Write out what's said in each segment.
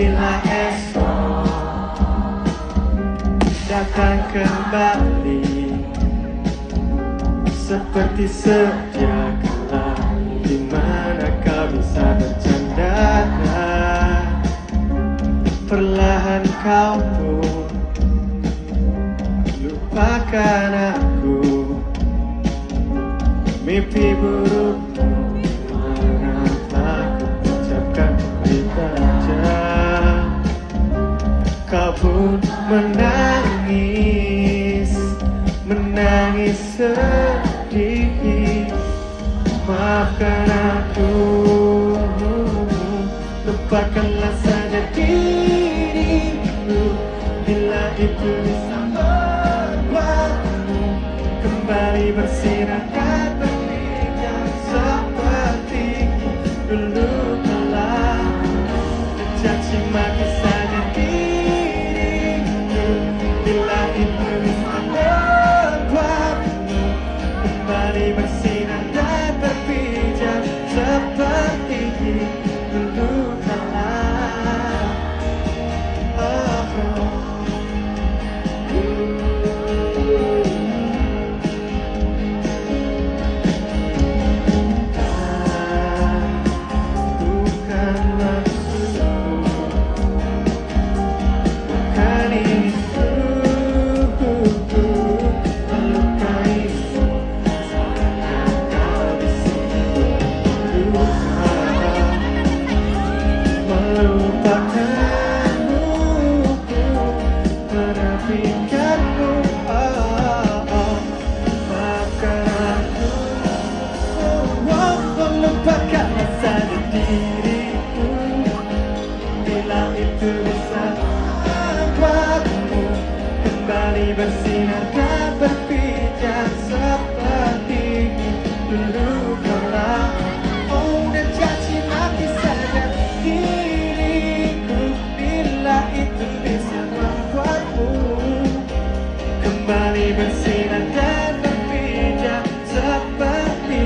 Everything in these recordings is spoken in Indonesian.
bila esok datang kembali seperti sedia kala, di mana kau bisa bercanda. Perlahan kau pun lupakan aku. Mimpi burukmu mana tak kuucapkan saja. Kau pun menangis, menangis sedih. Maafkan aku, lupakanlah saja diriku. Bila itu bisa membuatmu kembali bersinar dan berbinar seperti dulu kala. Mencaci maki saja diriku. Bila itu bisa membuatmu kembali bersinar dan berbinar seperti dulu kala. Lupakanlah saja diriku. Bila itu bisa membuatmu kembali bersinar dan berbinar seperti dulu kala. Oh, dan caci maki saja diriku. Bila itu bisa membuatmu kembali bersinar dan berbinar seperti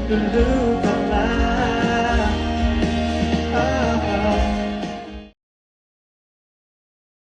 dulu.